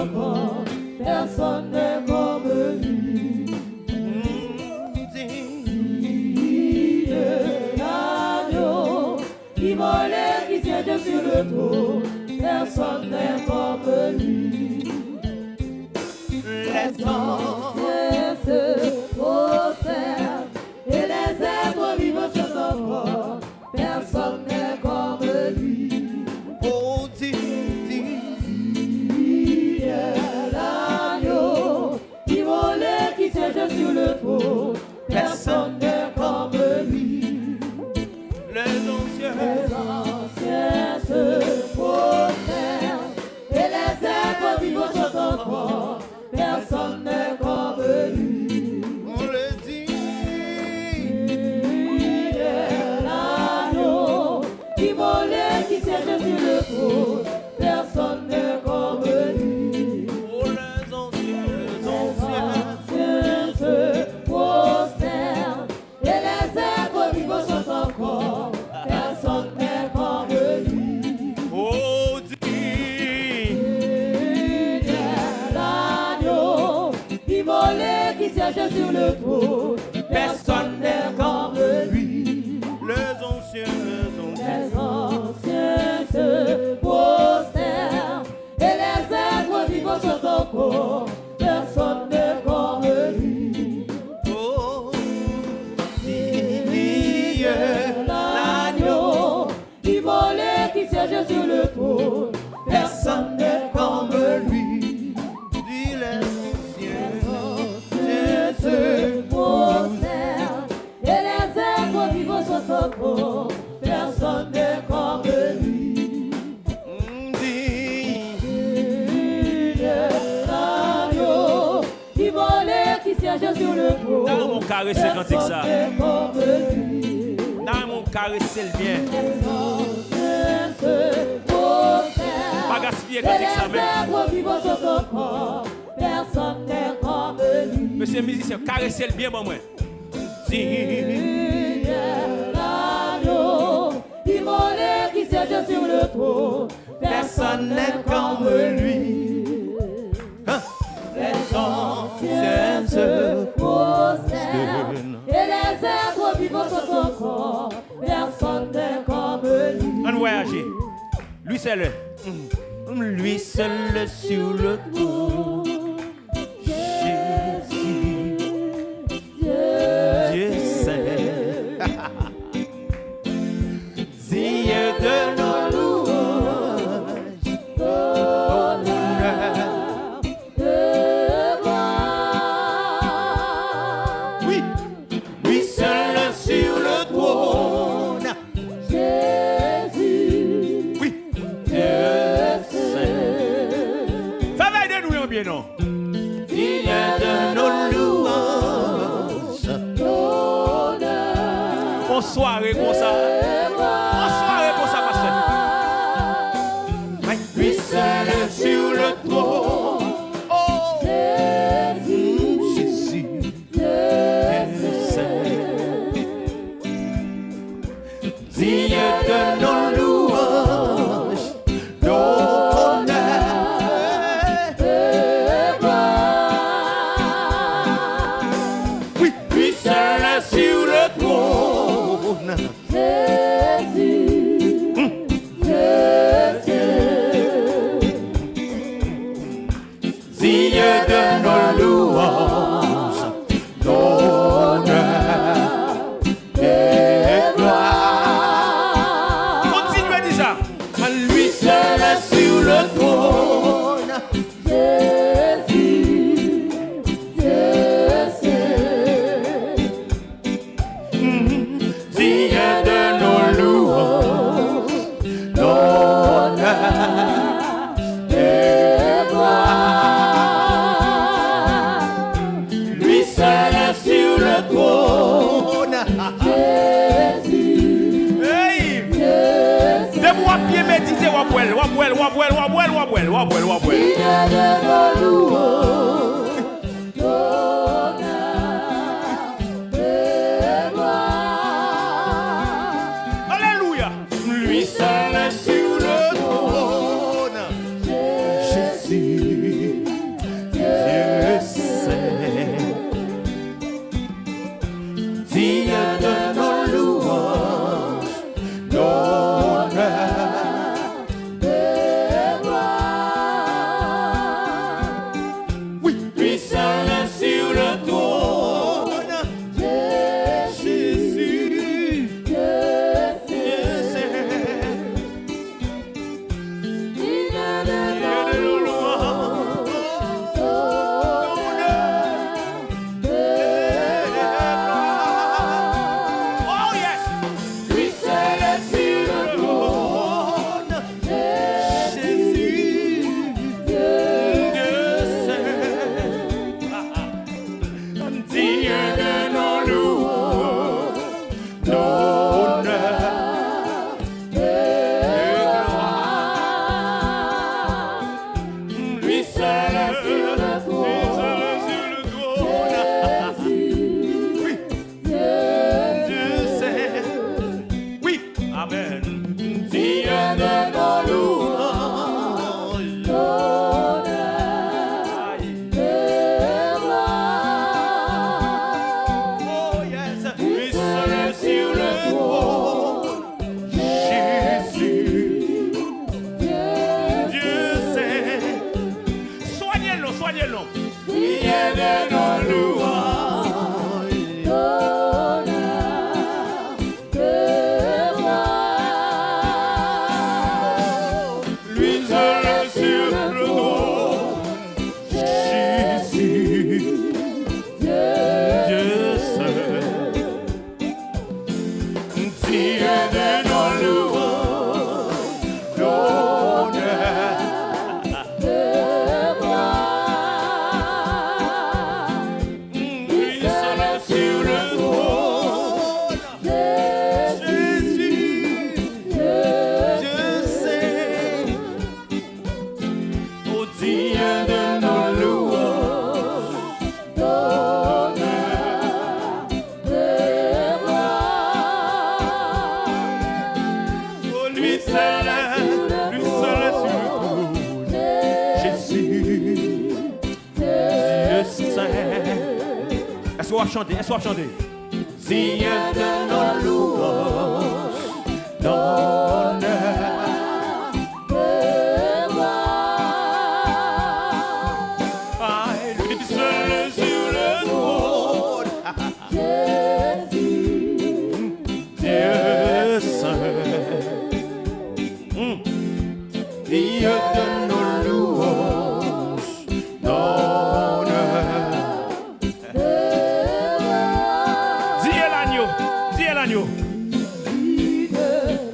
encore, personne n'est comme lui. Il est l'agneau qui volait, qui siège sur le trône, personne n'est comme lui. Les anciens se prosternent et les êtres vivants chantent encore, personne n'est comme lui. Oh, Il est l'agneau qui volait, qui siège sur le trône, personne n'est comme lui. les anciens Se prosternent et les êtres vivants chantent encore, personne n'est comme lui. on le dit. Il est l'agneau qui volait, qui siège sur le trône, personne n'est comme lui. Oh, les anciens Se prosternent et les êtres vivants chantent encore, personne n'est comme lui. oh, dit. Il est l'agneau qui volait, qui siège sur le trône, personne n'est comme lui. Les anciens Les anciens se prosternent et les êtres vivants chantent encore, personne n'est comme lui. oh, Il est l'agneau qui volait, qui siège sur le trône, personne n'est comme lui. dit les Dieu se prosterne et les êtres vivants sont encore, personne n'est comme lui. dit. Il est l'agneau qui volait, qui siège sur le trône, Dans mon carré, c'est quand personne ça. n'est comme lui. Dans mon carré, c'est le bien. Les anciens se prosternent Pas gaspiller et quand ça les même. êtres vivants sont encore, personne n'est comme lui. Monsieur musicien, caressez le bien, moi. Il est l'agneau qui volait, qui siège sur le trône, personne n'est comme lui. Les anciens se prosternent et les êtres vivants sont encore, personne n'est comme lui. On voyager. Lui, c'est le. Lui seul sur le trône. Jésus, Dieu Dieu sait. Dieu de nos louanges. honneur, de gloire. Oui, lui seul sur le trône. Jésus, Oui, Dieu seul. Ça va aider nous, bien, non? Dieu de nos louanges. Honneur, Bonsoir, comme ça. de gloire. Bonsoir, comme ça, pasteur. Lui seul sur le trône. Oh, Jésus, Jésus, Dieu seul. Dieu de nos louanges. D'honneur. de gloire. Oui, lui seul sur le trône. Jésus, Dieu Dieu de nos louanges. D'honneur. Et gloire. Continuez à dire ça. Lui seul sur le trône. Jésus, Dieu Dieu de nos louanges. D'honneur. et gloire. Lui seul sur le trône. Jésus, Hey! Dieu De moi, pied méditer, wabouel. Dieu de nos louanges, d'honneur, de gloire. Alléluia. Lui seul sur le trône. Jésus. Témoignez le nom. Digne de nos louanges. L'honneur de gloire. Lui seul sur le trône. Jésus, Dieu seul. Digne de nos louanges. L'honneur. de gloire. Lui seul sur le trône. Jésus, Dieu sait. Au digne de nos louanges. Oh, lui seul sur le trône. Jésus, Dieu saint. Est-ce qu'on va chanter? Est-ce qu'on va chanter? Digne de nos louanges, l'honneur. Ah, lui seul sur le trône. Dieu saint. Digne de nos louanges, l'honneur. Dis l'agneau. Dis l'agneau.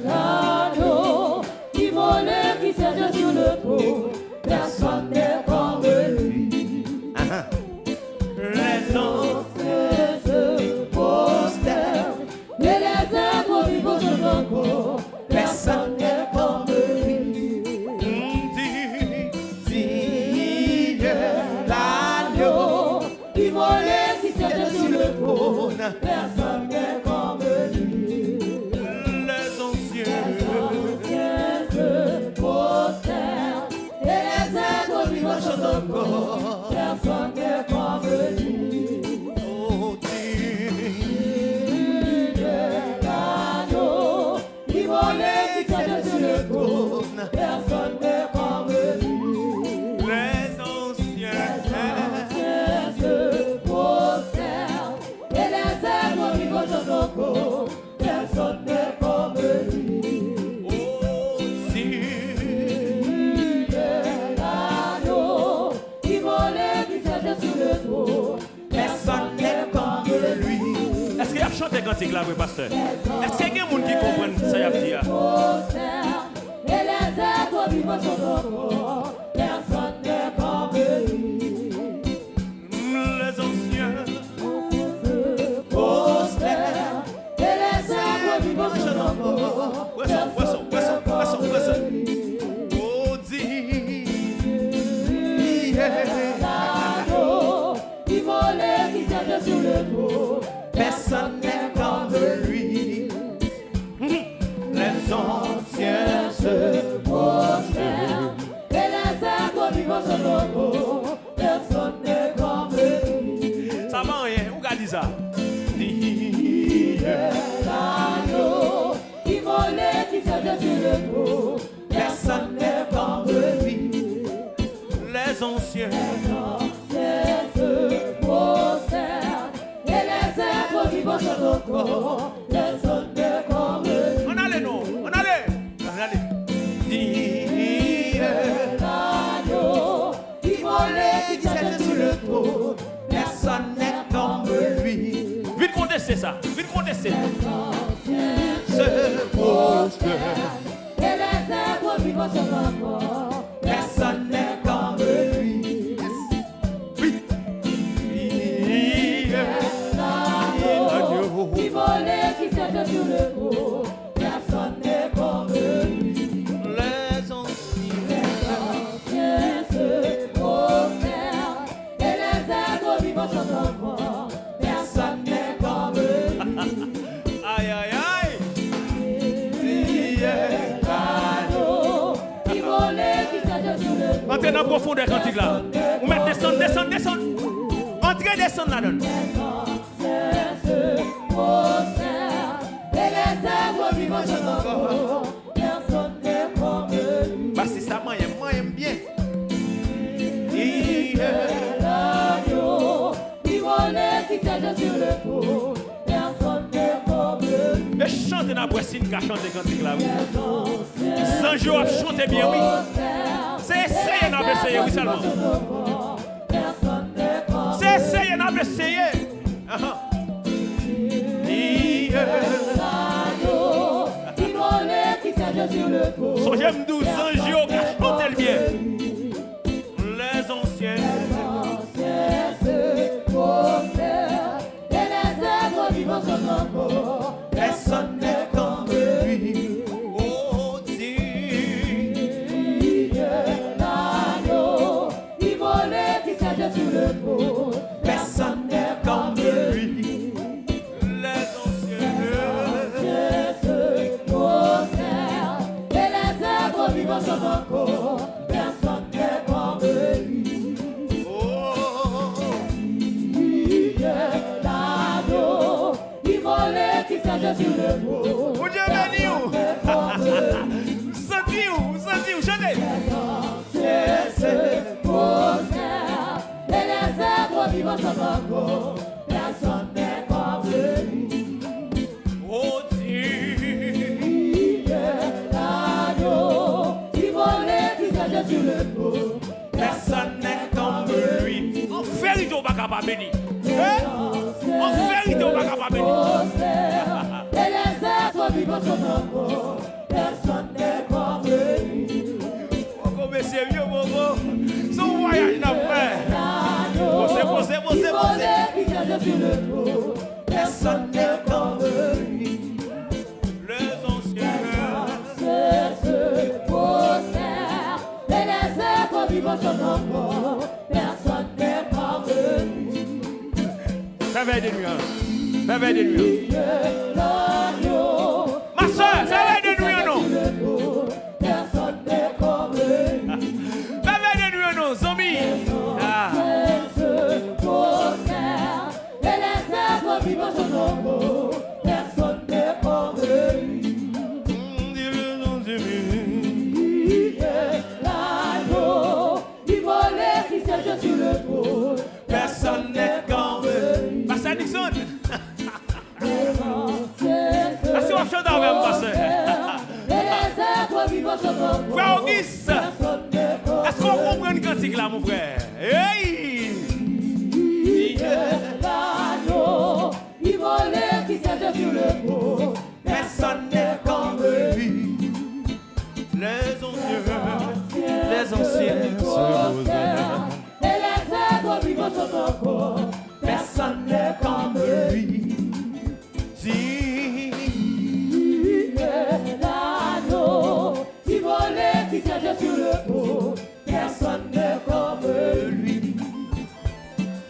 L'agneau qui volait, qui siège sur le trône, personne n'est comme lui. Les anges Se prosternent, et les êtres vivants se encore, personne n'est comme lui. digne l'agneau. Qui volait, qui siège sur le trône, trône. personne n'est comme lui. Les anciens Se prosternent, et les êtres vivants chantent encore, personne n'est comme lui. oh, L'agneau qui volait, qui siège sur le trône, personne n'est comme lui. les anciens Se prosternent, et les êtres vivants chantent encore, personne n'est comme lui. L'agneau qui volait, qui siège sur le trône, personne n'est comme lui. Est-ce qu'il y a chanté cantique là, oui, pasteur? Est-ce qu'il y a des gens qui comprennent ça, y a dit? prosternent, et les êtres vivants sont encore, personne n'est comme lui. Les anciens Se prosternent, et les êtres vivants sont encore, Poisson, poisson, poisson, poisson, poisson. Oh, digne l'agneau qui volait, qui siège sur le trône, personne n'est comme lui. Les anciens se prosternent, et les êtres vivants sont encore, personne n'est comme lui. Ça va rien, où qu'a dit ça? digne L'agneau qui volait, qui siège sur le trône, personne n'est comme lui. Les anciens se prosternent, et les êtres vivants sont encore, personne n'est comme lui. On allait, non? On allait. On allait. digne L'agneau qui volait, qui siège sur le trône, personne n'est comme lui. Vite contester ça. Vite contester. Se prosterne, et les êtres vivants sont encore, personne n'est comme lui. Digne l'agneau qui volait, qui siège sur le trône, personne n'est comme lui. les anciens Se prosternent, et les êtres vivants sont encore, personne n'est comme lui. Aïe, aïe, aïe. digne L'agneau qui volait, qui siège sur le trône, Entrez dans la profondeur cantique là. Vous mettez descendre, descendre, descendre. Entrez, descendre là-dedans. se prosternent, et les êtres vivants sont encore, personne n'est comme lui. Bah, c'est ça, moi, j'aime bien. Digne l'agneau, immolé qui siège sur le trône, personne n'est comme lui. Et chantez dans la boissine qui a chanté cantique là, oui. Sans jour, chantez bien, oui. C'est essayer, n'a pas essayé, oui, seulement. C'est essayer, n'a pas essayé. Songez 12 ans, jours qui a chanté le bien. Les anciens se prospèrent, et les êtres vivants sont encore. Personne n'est comme lui. Oh, Dieu, l'agneau, immolé qui siège sur le trône. personne n'est comme lui. Les anciens Se prospèrent, et les êtres vivants sont encore. Personne n'est comme lui. L'agneau, immolé qui siège sur le trône. Mon Dieu béni vous. Senti-vous, chantez. Se prospèrent, et les êtres vivants sont encore. Personne n'est comme lui. Oh Dieu, L'agneau, immolé qui siège sur le trône. Personne n'est comme lui. en vérité, on va pas béni. En vérité, on va pas béni. Prospère, et les êtres vivants sont encore. Personne n'est comme lui. Pourquoi mais sérieux, Bobo? Son voyage n'a fait. Posez. Immolé qui siège sur le trône. Personne n'est comme lui. Les anciens Se prospère, et les êtres vivants sont encore. Personne n'est comme lui. réveille de nuit. Réveille de nuit. Ma soeur, réveille de nuit, non? Personne n'est comme lui. Réveille de nuit, non, zombie. Ah. Se prospère, et les êtres vivants sont encore. Personne n'est comme lui. L'agneau, immolé qui siège sur le trône. Personne n'est comme lui. Pasteur Nixon. Est-ce qu'on chante avec moi, pasteur? Et les êtres vivants sont encore. Frère Auguste, Personne n'est comme est-ce qu'on comprend le cantique là, mon frère? Hey! l'agneau, immolé qui siège sur le trône. Personne n'est comme lui. Les anciens se posent. Et les êtres vivants sont encore. Personne n'est comme lui. L'agneau, immolé qui siège sur le trône. Personne n'est comme lui.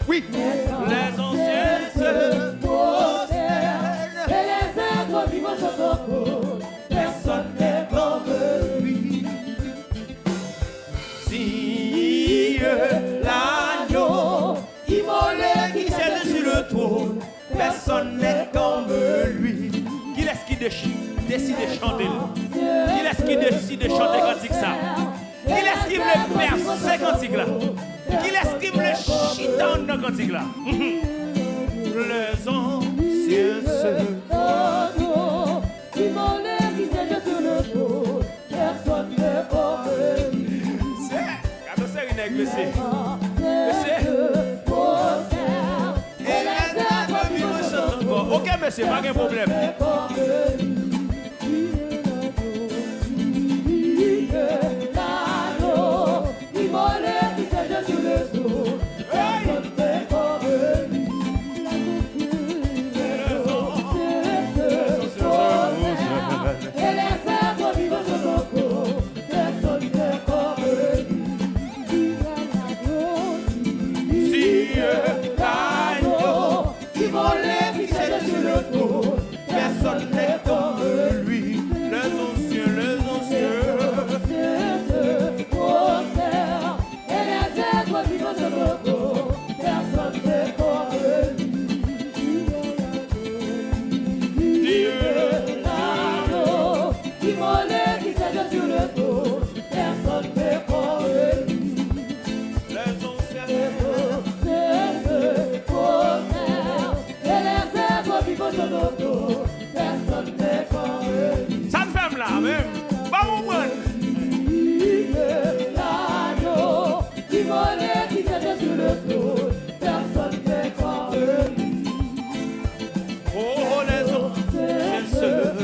Oui, les anciens se posent. Et les êtres vivants sont encore. Personne n'est comme lui. Si l'agneau Immolé qui siège sur le trône, personne n'est comme lui. Qui est-ce qui décide de chanter? Qui est-ce qui décide de chanter cantique ça? Qui est-ce qui veut percer cantique là? Qui est-ce qui veut chitan dans cantique là? Les anciens se immolé qui siège sur le trône. Personne n'est comme lui. c'est une église. Et les êtres vivants sont encore. Ok, monsieur, pas de problème. L'agneau, immolé qui siège sur le trône. Personne n'est comme lui. Et les êtres vivants sont encore. Personne n'est comme lui. Si L'agneau, immolé qui siège sur le trône. Personne n'est comme lui. les anciens Se prospère, et les êtres vivants sont encore. Personne n'est comme lui. L'agneau, immolé qui siège sur le trône. Personne n'est comme lui. les anciens Amen. Pas mon monde. L'agneau qui volait, qui s'était sur le trône, personne n'est comme lui. Oh, les hommes, c'est seul.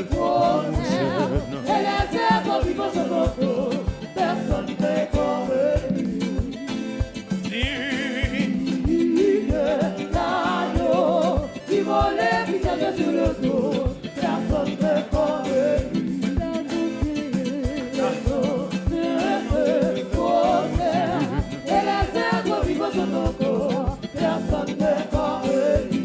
Et les êtres vivants sont autour, personne n'est comme lui. L'agneau qui volait, qui s'était sur le trône, personne n'est comme lui. Et les êtres vivants sont autour, personne n'est comme lui.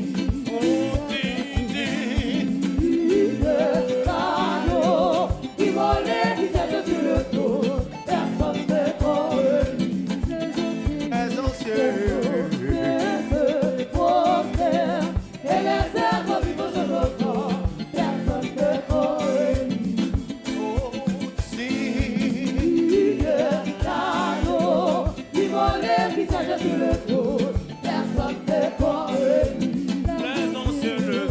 L'agneau qui volait, qui s'était sur le trône, personne n'est comme lui. Les anciens. Et les êtres vivants sont autour, personne n'est comme lui. L'agneau qui volait, qui s'était sur le trône, personne n'est comme lui. Les anciens le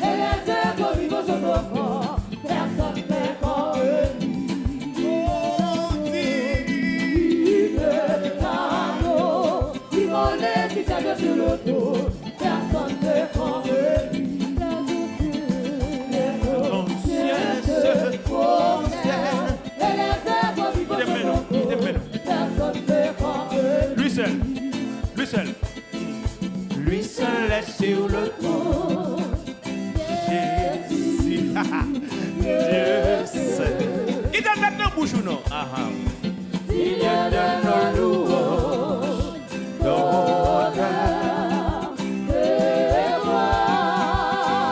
Et les êtres vivants sont autour, personne n'est comme lui. L'agneau qui volait, qui s'était sur le trône, personne n'est comme lui. Et les êtres vivants sont autour, personne n'est comme lui. Lui seul. Lui seul. Lui seul est sur le trône. Jésus. Dieu seul. Qui donne maintenant bouche ou non? Ah ah. Il y a de nos louanges, d'honneur et gloire.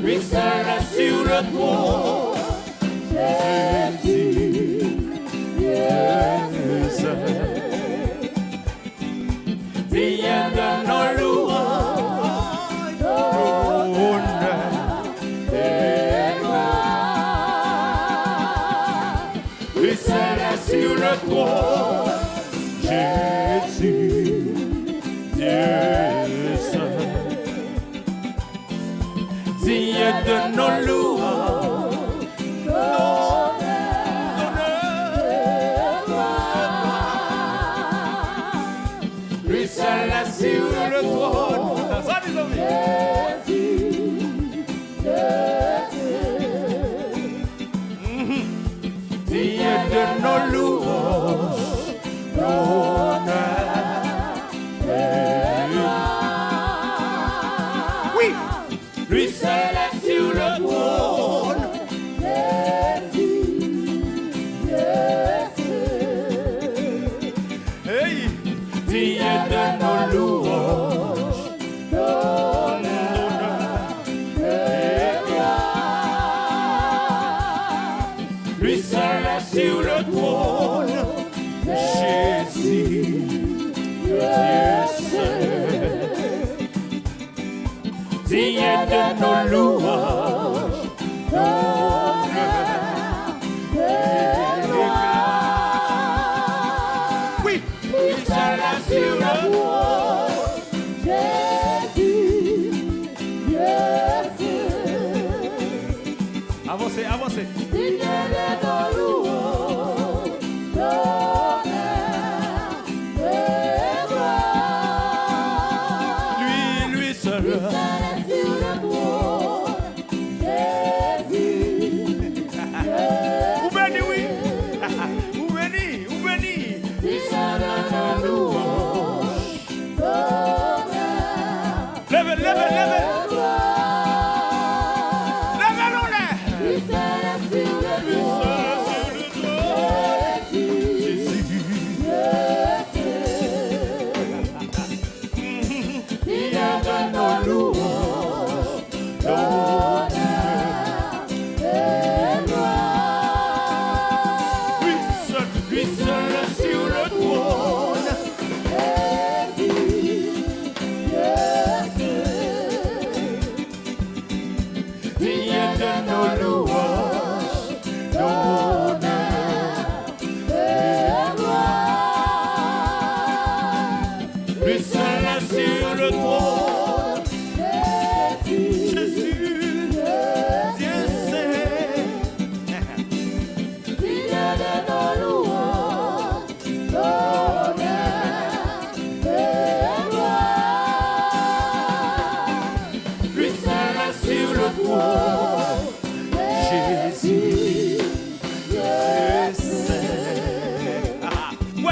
Lui seul est sur le trône. Jésus, Dieu seul. Dieu de nos louanges. Honneur et gloire. Lui seul est sur le trône. Jésus, Dieu seul. Dieu de nos louanges. Lui seul est sur le trône. Ça, les amis. Dieu de nos louanges, l'honneur et gloire. Oui, lui seul est sur le trône. Hey, Dieu de nos louanges, l'honneur et gloire. Lui seul est sur le trône. Jésus, Dieu seul. Dieu de nos louanges, l'honneur et gloire. Oui, lui seul est sur le trône. Avancez, avancez. Lui seul.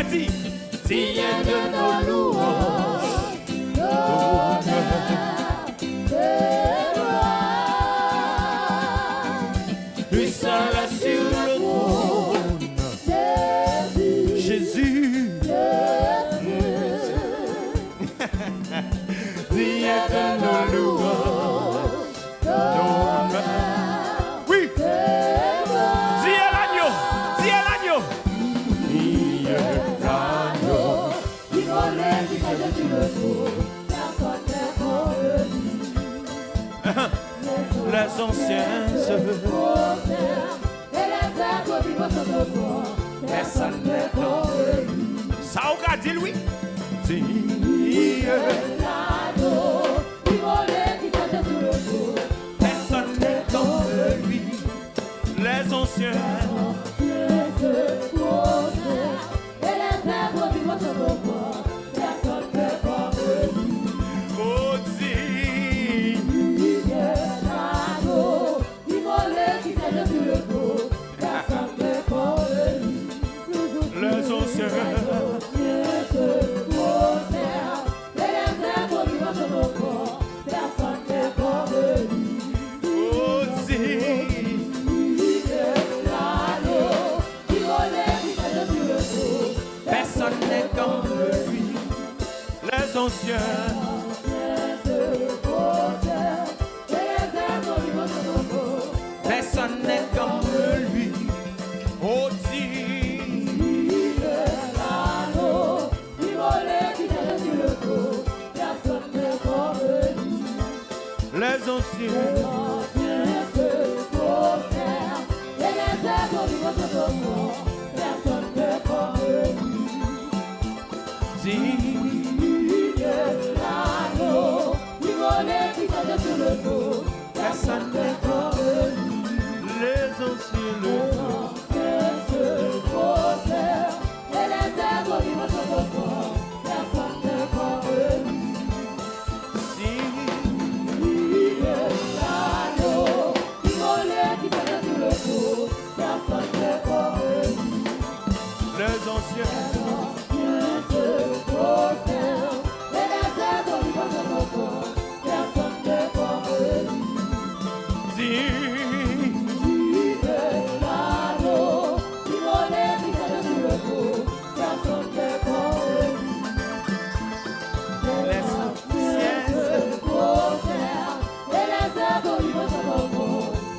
moi dit, digne de nos louanges, d'honneur, de gloire. Lui seul est sur le trône. Jésus. Digne de nos louanges, d'honneur. oui, dis à l'agneau, dis à l'agneau. Digne l'agneau. Il volait, il faisait sur le trône, personne n'est comme lui. Les anciens se Et les êtres vivants sont au corps, personne n'est comme lui. Ça, on a dit, oui. digne. L'agneau, il volait, il faisait sur le trône, Personne n'est comme lui. Les anciens. et les êtres vivants sont au corps, personne n'est comme lui. Oh, digne. L'agneau, il volait, il faisait sur le trône, personne n'est comme lui. Les anciens. Oh, digne. Personne n'est comme lui. Les anciens. Personne n'est comme lui. Oh, digne. Les anciens. Digne. Personne n'est comme lui. Les anciens. Les anciens.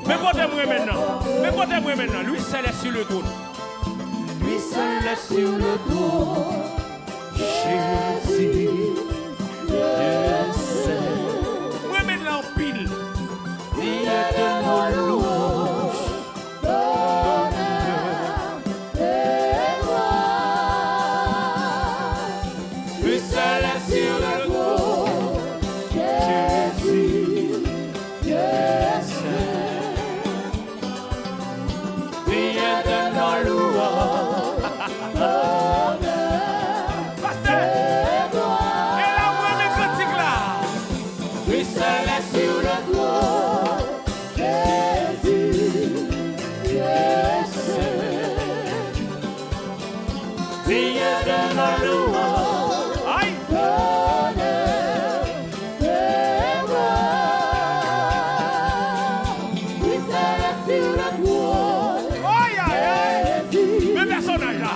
Mais côté-moi maintenant. Mais côté-moi maintenant. Lui, seul est sur le trône. Lui seul est sur le trône. Jésus. Dieu seul. Moi maintenant en pile. Digne de nos louanges. Lui seul est sur le trône. Jésus. Dieu seul. Digne de nos louanges. Pasteur. Et là, moi, mes critiques là. Lui seul est sur le trône. Jésus. Dieu seul. Digne de nos louanges. Aïe. Aïe, aïe, aïe. Le personnage là.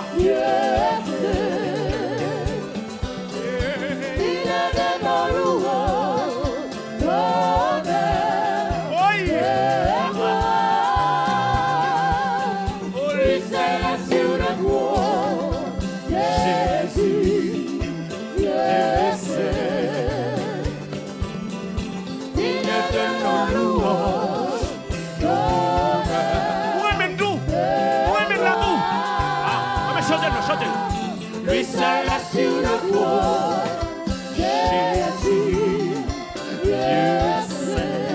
Aïe. Oh, lui seul est sur le trône. Jésus. Dieu seul. Digne de nos louanges. Moi même tout. Moi même là tout. Ah, mais chantez-le. Lui seul est sur le trône. Jésus. Dieu seul.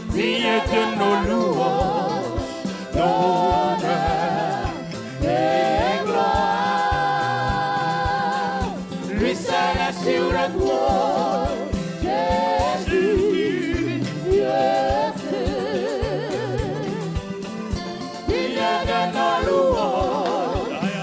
Digne de nos louanges. D'honneur et gloire. Lui seul est sur le trône. Jésus. Digne de nos louanges.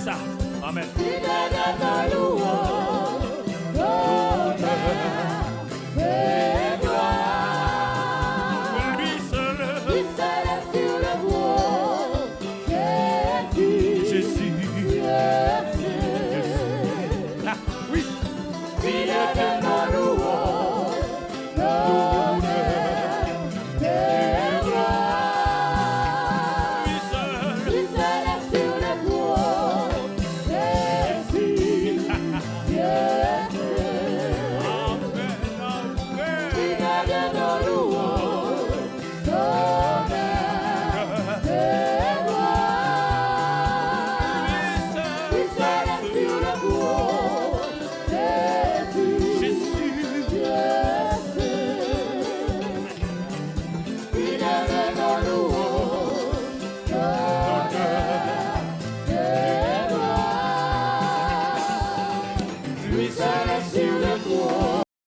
ça. Amen. Digne de nos louanges, honneur et gloire. Lui seul. Lui seul est sur le trône, Jésus. Jésus. Ah, oui. Digne de nos louanges, honneur et gloire. Lui seul. Lui seul est sur le trône, Jésus. Amen. Amen. Digne de nos louanges.